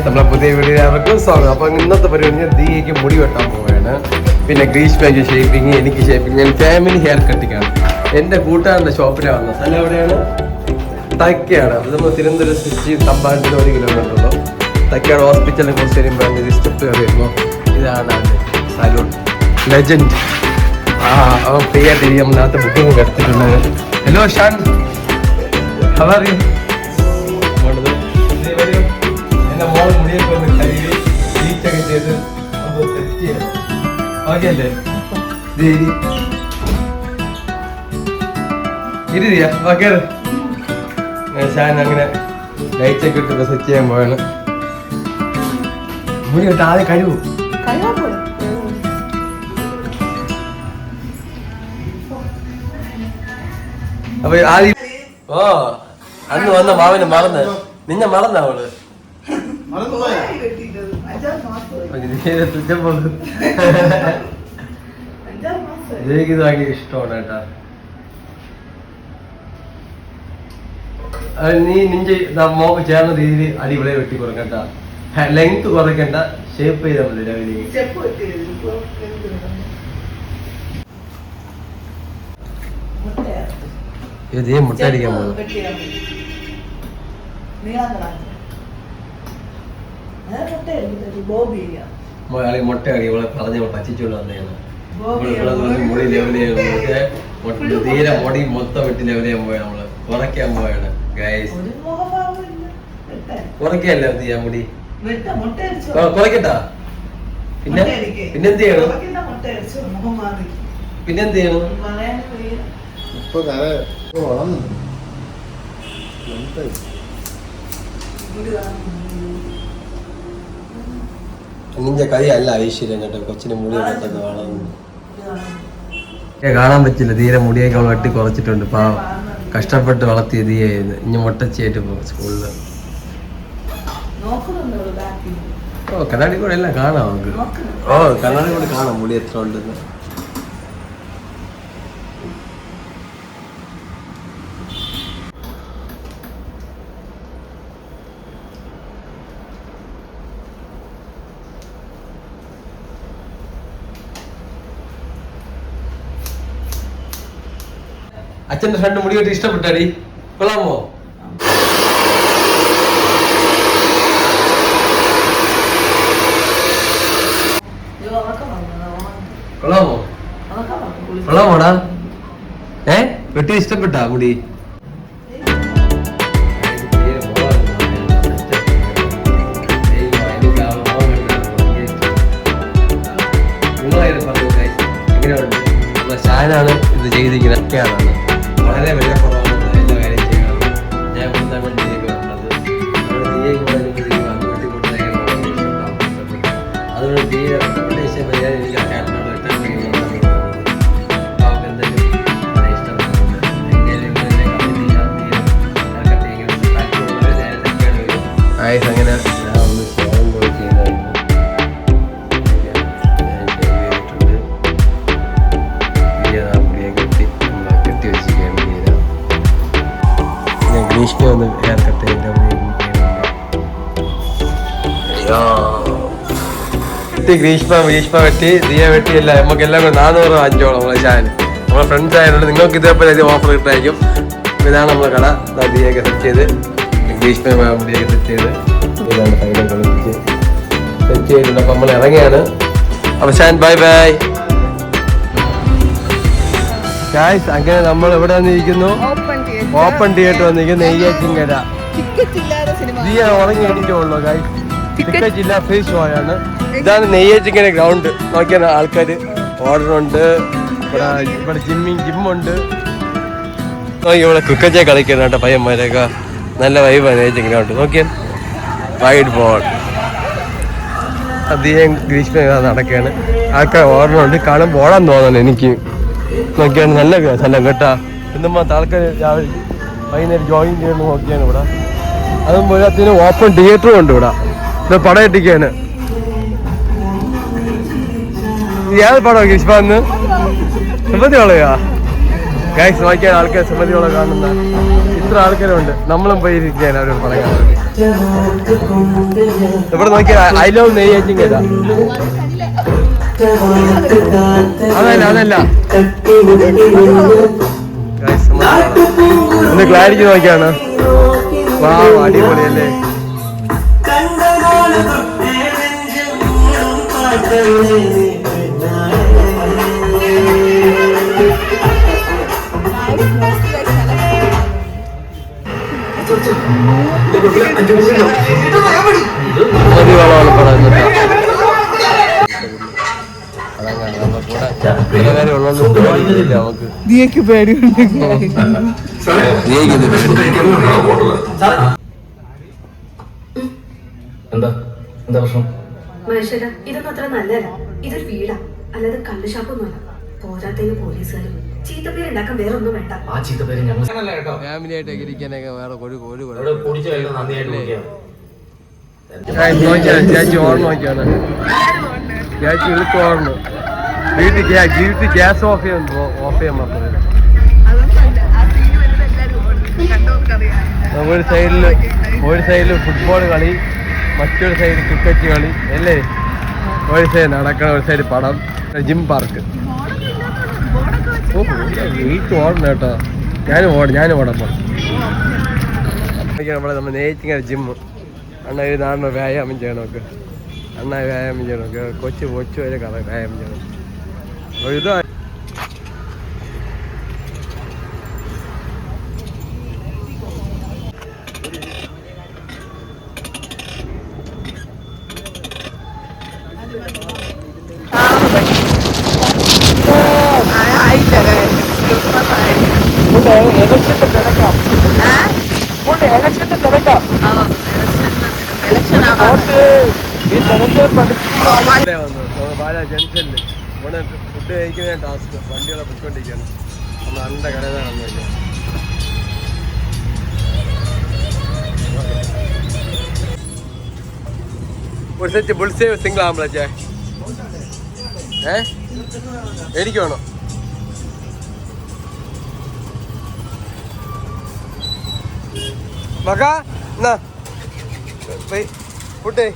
Guys നമ്മളെ പുതിയ വീഡിയോയിലേക്ക് സ്വാഗതം. അപ്പോൾ ഇന്നത്തെ പരിപാടി ദിയയ്ക്ക് മുടി വെട്ടാൻ പോവുകയാണ്. പിന്നെ ഗ്രീഷ്മയ്ക്ക് ഷേപ്പിങ്, എനിക്ക് ഷേപ്പിങ്, ഞാൻ ഫാമിലി ഹെയർ കട്ടിങ്ങാണ്. എൻ്റെ കൂട്ടുകാരൻ്റെ ഷോപ്പിലാണ് വന്നത്. സ്ഥലം എവിടെയാണ്? തൈക്കയാണ്. അത് നമ്മൾ തിരുവനന്തപുരം സ്റ്റിച്ച് തമ്പാനത്തിന് 1 കിലോമീറ്റർ ഉള്ളൂ. തൈക്കാട് ഹോസ്പിറ്റലിനെ കുറിച്ച് വരുമ്പോൾ ഇത് സ്റ്റെപ്പ് കയറി വരുമ്പോൾ ഇതാണ് സലൂൺ ലെജൻഡ്. അവൻ ഫ്രീ ആയിട്ട് നമ്മളകത്ത് ബുക്കിംഗ് എടുത്തിട്ടുണ്ട്. Hello Shan, how are you? എൻ്റെ മോൾ മുടിയൊക്കെ ഒന്ന് കഴുകി ടീച്ചൊക്കെ ചെയ്ത് ഒന്ന് സെറ്റ് ചെയ്യണം. ഓക്കെ അല്ലേ? ഇരുതിയാ ഓക്കെ. ഷാൻ അങ്ങനെ ലൈറ്റൊക്കെ ഇട്ടിട്ട് സെറ്റ് ചെയ്യാൻ പോവാണ്. മുടി ഇട്ട് ആദ്യം കഴിവും. അപ്പൊ ആദ്യം അന്ന് വന്ന മാവനെ മറന്ന് നിന്നെ മറന്ന അവള് എനിക്ക് ഭയങ്കര ഇഷ്ടമാണ് കേട്ടാ. നീ നിന്റെ മോക്ക് ചേർന്ന രീതിയിൽ അടിപൊളിയെ വെട്ടി കൊടുക്കണ്ട. ലെങ്ത് കുറയ്ക്കണ്ട, ഷേപ്പ് ചെയ്താൽ മതി. രാവിലെ ഇതേ മുട്ട അടിക്കാൻ പോകും. മുട്ട അടി ഇവളെ പറഞ്ഞ പച്ചിച്ചുകൊണ്ട് വന്നതാണ്. മുടി ലെവൽ ചെയ്യാൻ തീരെ മുടി മൊത്തം വെട്ടി ലെവൽ ചെയ്യാൻ പോയാണ്. നമ്മള് കുറയ്ക്കാൻ പോയാണ് ഗൈസ്. കുറയ്ക്കല്ല ചെയ്യാൻ മുടി കുറയ്ക്കട്ടാ. പിന്നെന്ത് ചെയ്യണം? പിന്നെന്ത് ചെയ്യണം? നിന്റെ കളിയല്ല ഐശ്വര്യം കേട്ടോ. കൊച്ചിന് മുടി പെട്ടെന്ന് കാണാൻ പറ്റില്ല. തീരെ മുടിയൊക്കെ അവൾ വെട്ടി കുറച്ചിട്ടുണ്ട്. പാവം കഷ്ടപ്പെട്ട് വളർത്തിയ ദിയായിരുന്നു. ഇനി മുട്ടച്ചിയായിട്ട് പോകും സ്കൂളില്. കണ്ണാടി കൂടെ എല്ലാം കാണാം നമുക്ക്. കണ്ണാടി കൂടെ കാണാം മുടി എത്ര ഉണ്ടെന്ന്. അച്ഛൻ്റെ ഫ്രണ്ട് മുടി വെട്ടി ഇഷ്ടപ്പെട്ടാടി? കൊള്ളാമോ? കൊള്ളാമോ? കൊള്ളാമോടാ? വെട്ടി ഇഷ്ടപ്പെട്ടാ മുടി? എങ്ങനെയുണ്ട്? ഷാനാണ് ഇത് ചെയ്തിരിക്കുന്നത്. ഒക്കെയാണ് വളരെ വില കുറവാണ് എല്ലാ കാര്യം ചെയ്യുന്നത്. ഞാൻ കൊണ്ടാണ് ദിയയ്ക്ക് വന്നത്. അതുകൊണ്ട് ദിയ ഇഷ്ടപ്പെട്ട എനിക്ക് ചേട്ടനോട് വെട്ടാൻ അങ്ങനെ ഞാൻ ഒന്ന് ഷോം പോയി ചെയ്യുന്നതായിരുന്നു. ഗ്രീഷ്മ ഒന്ന് ഹെയർ കട്ട് ഗ്രീഷ്മ വെട്ടി ദിയ വെട്ടിയല്ല. നമുക്ക് എല്ലാം കൂടെ 400-500 നമ്മളെ ഷാൻ. നമ്മളെ ഫ്രണ്ട്സ് ആയതുകൊണ്ട് നിങ്ങൾക്ക് ഇതേപോലെ അധികം ഓഫർ കിട്ടായിരിക്കും. ഇതാണ് നമ്മളെ കട. ദിയൊക്കെ സെറ്റ് ചെയ്ത് ഗ്രീഷ്മ മുടിയൊക്കെ സെറ്റ് ചെയ്ത് ഇതാണ് ഫൈനൽ കളിച്ച് സെറ്റ് ചെയ്തിട്ടുണ്ട്. അപ്പം നമ്മൾ ഇറങ്ങിയാണ്. അപ്പം ഷാൻ ബൈ ബൈ ഗായ്സ്. അങ്ങനെ നമ്മൾ എവിടെ വന്നിരിക്കുന്നു? ഓപ്പൺ തിയേറ്റർ വന്നിരിക്കുന്നു. നെയ്യാറ്റിൻകര. ദിയ ഉറങ്ങി എണീറ്റുള്ളൂ ഗായ്സ്. ടിക്കറ്റ് ഇല്ല, ഫ്രീ ഷോ ആണ്. ഇതാണ് നെയ്യാറ്റിൻകര ഗ്രൗണ്ട്. നോക്കിയാണ് ആൾക്കാർ ഓർഡറുണ്ട്. ഇവിടെ ജിമ്മുണ്ട്. ഇവിടെ ക്രിക്കറ്റ് കളിക്കണം കേട്ടോ പയ്യന്മാരൊക്കെ. നല്ല വൈബാണ് നെയ്യാറ്റിൻ ഗ്രൗണ്ട്. നോക്കിയാൽ വൈഡ് ബോൾ. ദിയം ഗ്രീഷ്മ നടക്കുകയാണ്. ആൾക്കാർ ഓർഡറുണ്ട്. കാണുമ്പോൾ ഓടാൻ തോന്നണം എനിക്ക്. നോക്കിയാണ് നല്ല സ്ഥലം കേട്ടാ. എന്തുമാത്രം ആൾക്കാർ രാവിലെ വൈകുന്നേരം ജോയിൻ ചെയ്യണം. നോക്കിയാണ് ഇവിടെ. അതും പോരാത്തിന് ഓപ്പൺ തിയേറ്ററും ഉണ്ട് ഇവിടെ. ഇത് പടം എത്തിക്കാണ്. ഏത് പടം ഗ്രീഷ്മ? സുമതി വളയാ ഗൈസ്? നോക്കിയാൽ ആൾക്കാർ സുമതി വള കാണുന്ന മാത്രം ആൾക്കാരുണ്ട്. നമ്മളും പോയി ഇരിക്കുകയാണ് അവരോട് പറയാൻ. ഇവിടെ നോക്കിയാൽ ഐ ലവ് നെയ്യാറ്റിങ് ഏതാ? അതല്ല ഒന്ന് ക്ലാരിറ്റി നോക്കിയാണ്. വാ അടിപൊളിയല്ലേ. ദിയക്ക് പേടിയുണ്ട്. മനുഷ്യരാ ഇതൊന്നും അത്ര നല്ലതല്ല. ഇതൊരു വീടാ, അല്ലാതെ കള്ള് ഷാപ്പൊന്നുമല്ല. പോരാത്തതിന് പോലീസുകാരും ചീത്തപ്പേരുണ്ടാക്കാൻ വേറെ ഒന്നും വേണ്ട. ആ ചീത്തപ്പേര് ഞങ്ങൾ ഫാമിലി ആയിട്ടൊക്കെ ഇരിക്കാനൊക്കെ വേറെ ചേച്ചി ഓർമ്മ നോക്കിയാണ്. ചേച്ചി ഇഴുത്ത് ഓർമ്മ വീട്ടിൽ ഗ്യാസ് ഓഫ് ചെയ്യാൻ പറഞ്ഞത്. ഒരു സൈഡിൽ ഫുട്ബോൾ കളി, മറ്റൊരു സൈഡ് ക്രിക്കറ്റ് കളി അല്ലേ. ഒരു സൈഡ് നടക്കണ, ഒരു സൈഡ് പടം, ജിം പാർക്ക്. വീട്ടിൽ ഓടണം കേട്ടോ. ഞാനും ഓടാൻ പോണം. നമ്മൾ നെയ്റ്റിങ്ങ ജിമ്മ്. അണ്ണ ഒരു നാടിന് വ്യായാമം ചെയ്യണമൊക്കെ. അണ്ണ വ്യായാമം ചെയ്യണമൊക്കെ. കൊച്ചു വരെ കഥ വ്യായാമം ചെയ്യണം. ഇതാ ജംഗ്ഷനിൽ ഇവിടെ ഫുഡ് കഴിക്കുന്ന ടാസ്ക്. വണ്ടികളെ പൊയ്ക്കൊണ്ടിരിക്കുകയാണ്. നമ്മൾ അണ്ട കടയിലാണ് വന്നിരിക്കുന്നത്. ഒരു സെറ്റ് ബുൾസേവ് സിംഗിൾ ആംബുലൻസ് എനിക്ക് വേണോ? മകാ എന്നാ ഫുഡ്